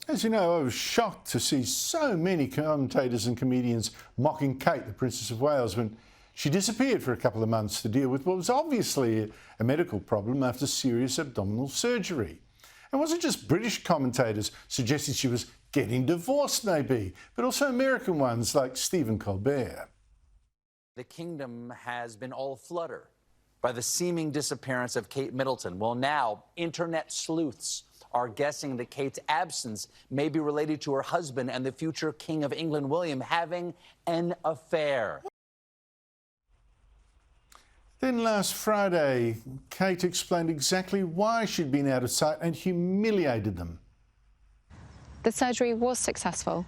As you know, I was shocked to see so many commentators and comedians mocking Kate, the Princess of Wales, when she disappeared for a couple of months to deal with what was obviously a medical problem after serious abdominal surgery. It wasn't just British commentators suggesting she was getting divorced, maybe, but also American ones like Stephen Colbert. The kingdom has been all aflutter by the seeming disappearance of Kate Middleton. Well, now, internet sleuths are guessing that Kate's absence may be related to her husband and the future King of England, William, having an affair. Then last Friday, Kate explained exactly why she'd been out of sight and humiliated them. The surgery was successful.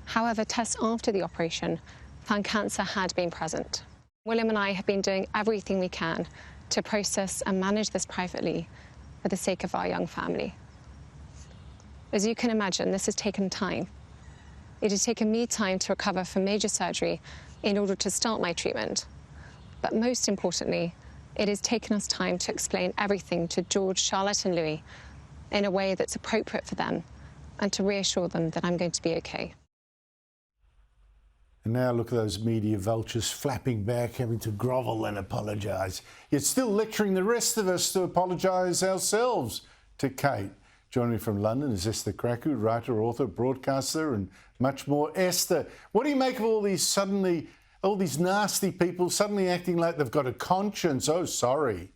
However, tests after the operation found cancer had been present. William and I have been doing everything we can to process and manage this privately for the sake of our young family. As you can imagine, this has taken time. It has taken me time to recover from major surgery in order to start my treatment. But most importantly, it has taken us time to explain everything to George, Charlotte and Louis in a way that's appropriate for them and to reassure them that I'm going to be okay. And now look at those media vultures flapping back, having to grovel and apologise, yet still lecturing the rest of us to apologise ourselves to Kate. Joining me from London is Esther Krakue, writer, author, broadcaster and much more. Esther, what do you make of all these nasty people suddenly acting like they've got a conscience? Oh, sorry.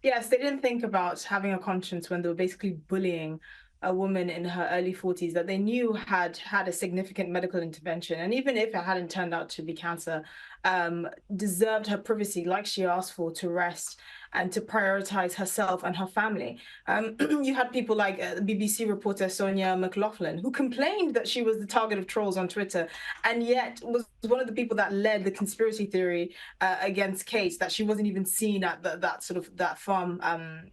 Yes, they didn't think about having a conscience when they were basically bullying a woman in her early 40s that they knew had had a significant medical intervention. And even if it hadn't turned out to be cancer, deserved her privacy like she asked for, to rest and to prioritize herself and her family. You had people like BBC reporter Sonia McLaughlin, who complained that she was the target of trolls on Twitter, and yet was one of the people that led the conspiracy theory against Kate, that she wasn't even seen at that farm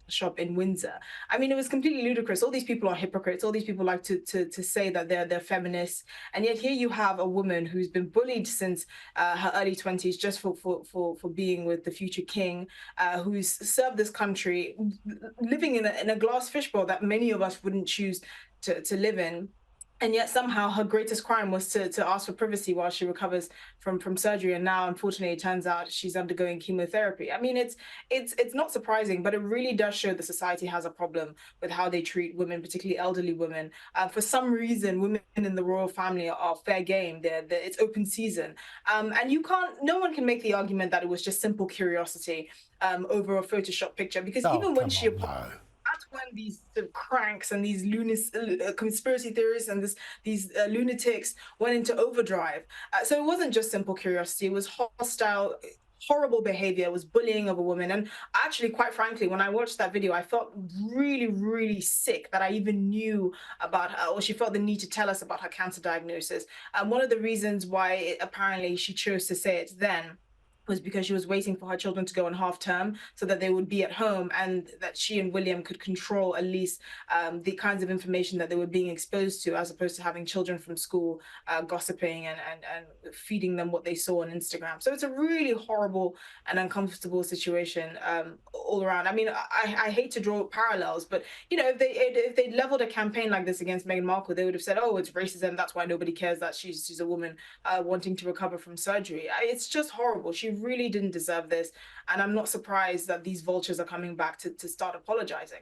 shop in Windsor. I mean, it was completely ludicrous. All these people are hypocrites. All these people like to say that they're feminists, and yet here you have a woman who's been bullied since her early 20s just for being with the future king, who's served this country, living in a glass fishbowl that many of us wouldn't choose to live in. And yet somehow her greatest crime was to ask for privacy while she recovers from surgery. And now, unfortunately, it turns out she's undergoing chemotherapy. I mean, it's not surprising, but it really does show that society has a problem with how they treat women, particularly elderly women. For some reason, women in the royal family are fair game. It's open season. And no one can make the argument that it was just simple curiosity over a Photoshop picture, because even when she... That's when these cranks and these conspiracy theorists and these lunatics went into overdrive. So it wasn't just simple curiosity. It was hostile, horrible behavior. It was bullying of a woman. And actually, quite frankly, when I watched that video, I felt really, really sick that I even knew about her, or she felt the need to tell us about her cancer diagnosis. One of the reasons why apparently she chose to say it then was because she was waiting for her children to go on half term so that they would be at home, and that she and William could control at least the kinds of information that they were being exposed to, as opposed to having children from school gossiping and feeding them what they saw on Instagram. So it's a really horrible and uncomfortable situation all around. I mean, I hate to draw parallels, but you know, if they leveled a campaign like this against Meghan Markle, they would have said, oh, it's racism, that's why nobody cares that she's a woman wanting to recover from surgery. It's just horrible. She really didn't deserve this, and I'm not surprised that these vultures are coming back to start apologizing.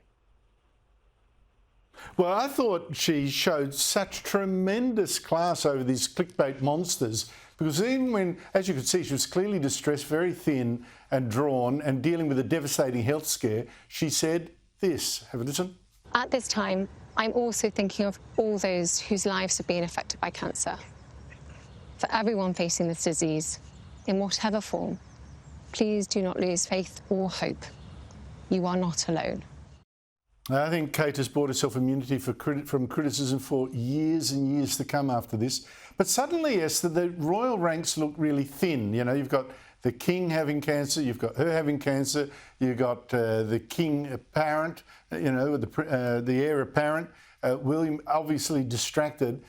Well, I thought she showed such tremendous class over these clickbait monsters, because even when, as you could see, she was clearly distressed, very thin and drawn and dealing with a devastating health scare, she said this. Have a listen. At this time, I'm also thinking of all those whose lives have been affected by cancer. For everyone facing this disease, in whatever form, please do not lose faith or hope. You are not alone. I think Kate has bought herself immunity from criticism for years and years to come after this. But suddenly, Esther, the royal ranks look really thin. You know, you've got the king having cancer, you've got her having cancer, you've got the king apparent, you know, the heir apparent, William obviously distracted.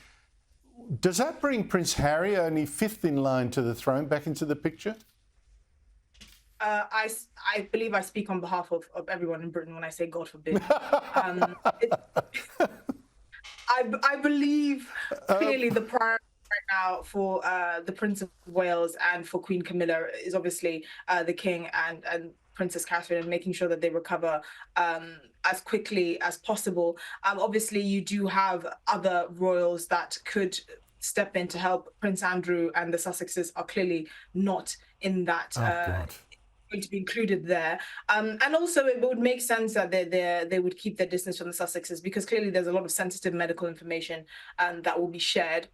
Does that bring Prince Harry, only fifth in line to the throne, back into the picture? I believe I speak on behalf of everyone in Britain when I say God forbid. I believe clearly the priority right now for the Prince of Wales and for Queen Camilla is obviously the King and Princess Catherine, and making sure that they recover as quickly as possible. Obviously, you do have other royals that could step in to help. Prince Andrew and the Sussexes are clearly not in that. Going to be included there, and also it would make sense that they would keep their distance from the Sussexes, because clearly there's a lot of sensitive medical information that will be shared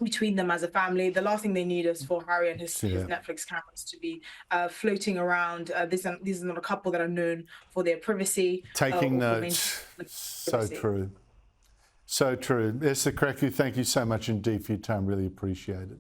between them as a family. The last thing they need is for Harry and his Netflix cameras to be floating around. These are not a couple that are known for their privacy. Taking notes. So true. So true. Esther Krakue, thank you so much indeed for your time. Really appreciate it.